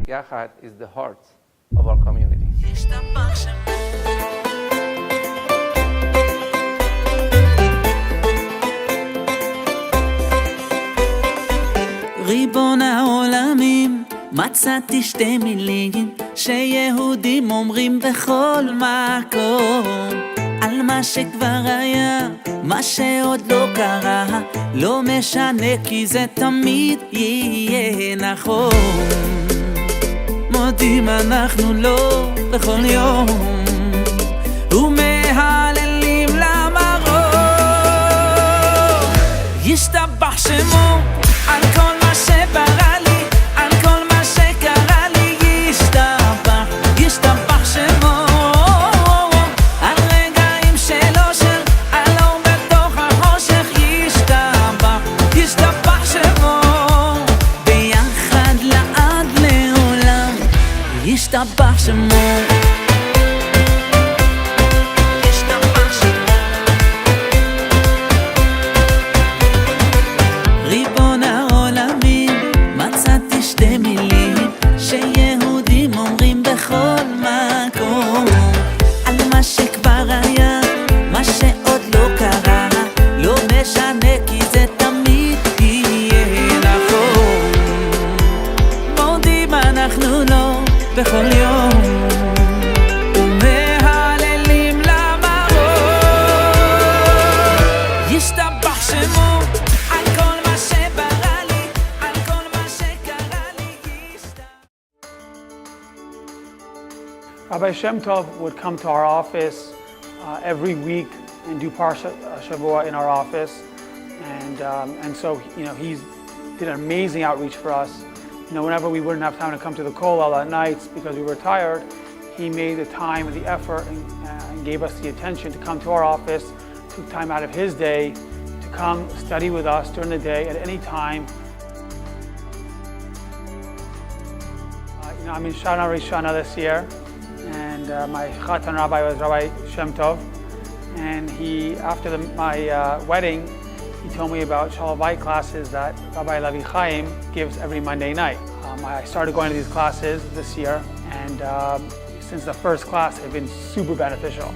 Yachad is the heart of our community. ריבון העולמים, מצאתי שתי מילים שיהודים אומרים בכל מקום, על מה שכבר היה, מה שעוד לא קרה, לא משנה כי זה תמיד יהיה נכון. מודים אנחנו לו בכל יום ומהללים למרום, ישתבח שמו על כל מה שברא לי, על כל מה שקרה לי, ישתבח שמו על רגעים של אושר, על אור בתוך החושך, ישתבח שמו ביחד לעד לעולם, ישתבח שמו. בכל יום ומהללים למרום, ישתבח שמו על כל מה שברא לי, על כל מה שקרה לי, Rabbi Shem Tov would come to our office every week and do Parsha Shavua in our office, and so he's did an amazing outreach for us. Whenever we wouldn't have time to come to the kollel at nights because we were tired, he made the time and the effort and gave us the attention to come to our office, took time out of his day to come study with us during the day at any time. I'm in Shana Rishana this year, and my Chatan Rabbi was Rabbi Shem Tov, and after my wedding, he told me about Shalom Bayit classes that Rabbi Levi Chaim gives every Monday night. I started going to these classes this year, and since the first class, they've been super beneficial.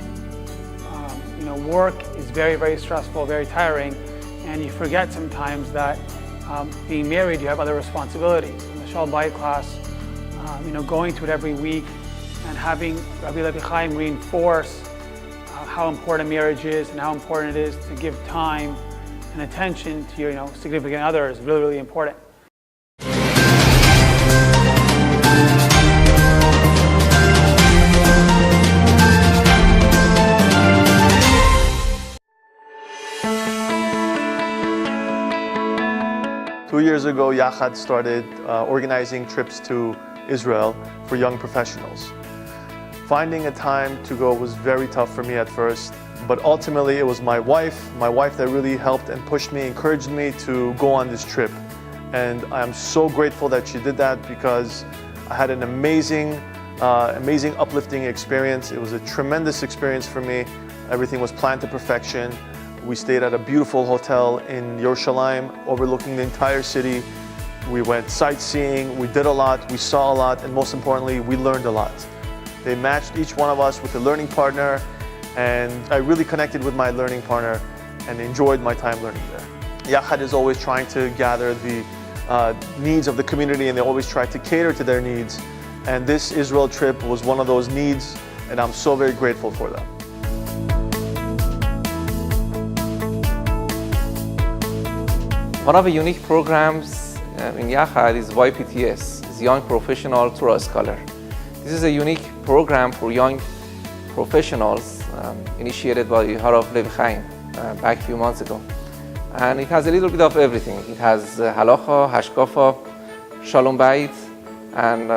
Work is very, very stressful, very tiring, and you forget sometimes that being married, you have other responsibilities. In the Shalom Bayit class, going to it every week and having Rabbi Levi Chaim reinforce how important marriage is and how important it is to give time and attention to your significant other is really, really important. Two years ago, Yachad started organizing trips to Israel for young professionals. Finding a time to go was very tough for me at first, but ultimately it was my wife that really helped and pushed me, encouraged me to go on this trip. And I'm so grateful that she did that, because I had an amazing, uplifting experience. It was a tremendous experience for me. Everything was planned to perfection. We stayed at a beautiful hotel in Yerushalayim, overlooking the entire city. We went sightseeing, we did a lot, we saw a lot, and most importantly, we learned a lot. They matched each one of us with a learning partner, and I really connected with my learning partner and enjoyed my time learning there. Yachad is always trying to gather the needs of the community, and they always try to cater to their needs. And this Israel trip was one of those needs, and I'm so very grateful for that. One of the unique programs in Yachad is YPTS, is Young Professional Torah Scholar. This is a unique program for young professionals initiated by Harav Levi Chaim back a few months ago. And it has a little bit of everything. It has halacha, hashkafa, shalom bayit, and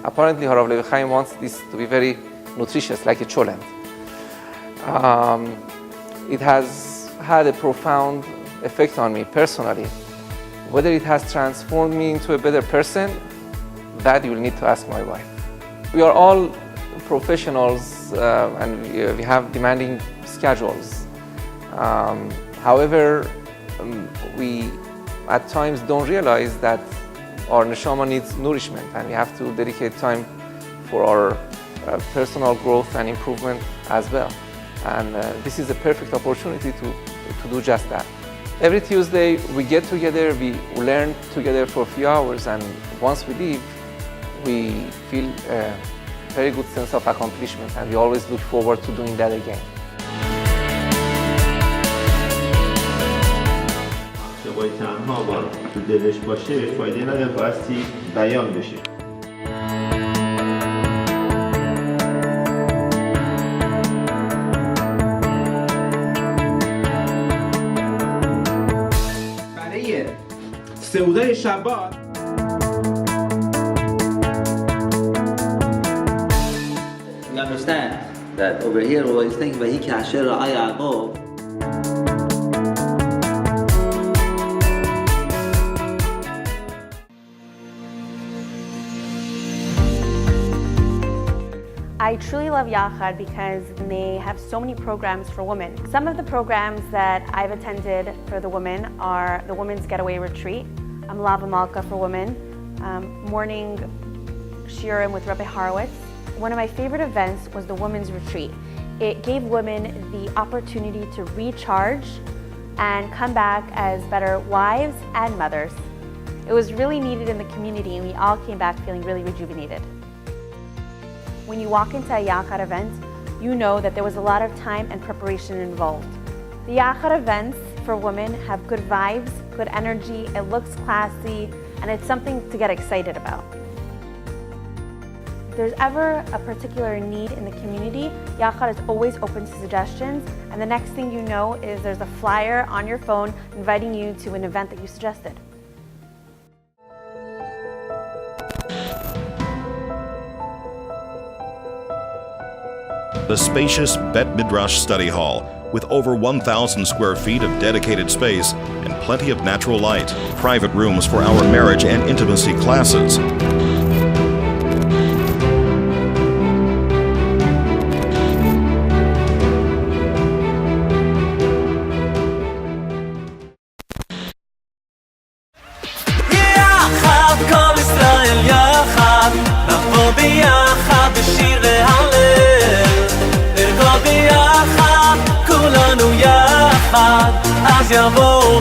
apparently Harav Levi Chaim wants this to be very nutritious, like a cholent. It has had a profound effect on me personally. Whether it has transformed me into a better person, that you will need to ask my wife. We are all professionals and we have demanding schedules. However, we at times don't realize that our neshama needs nourishment, and we have to dedicate time for our personal growth and improvement as well. And this is a perfect opportunity to do just that. Every Tuesday we get together, we learn together for a few hours, and once we leave, we feel a very good sense of accomplishment, and we always look forward to doing that again. باید تنها با تو دلش باشه فایده نداره، بایستی بیان بشه. برای سعودای شبات You understand that over here what he's thinking about, he kasher ayagov. I truly love Yachad because they have so many programs for women. Some of the programs that I've attended for the women are the Women's Getaway Retreat, Lava Malka for women, morning shiurim with Rabbi Horowitz. One of my favorite events was the Women's Retreat. It gave women the opportunity to recharge and come back as better wives and mothers. It was really needed in the community, and we all came back feeling really rejuvenated. When you walk into a Yachad event, you know that there was a lot of time and preparation involved. The Yachad events for women have good vibes, good energy, it looks classy, and it's something to get excited about. If there's ever a particular need in the community, Yachad is always open to suggestions, and the next thing you know is there's a flyer on your phone inviting you to an event that you suggested. The spacious Bet Midrash Study Hall, with over 1,000 square feet of dedicated space and plenty of natural light, private rooms for our marriage and intimacy classes. יחד כל ישראל יחד נבוא ביחד בשירי הלל נרקוד ביחד כולנו יחד אז יבואו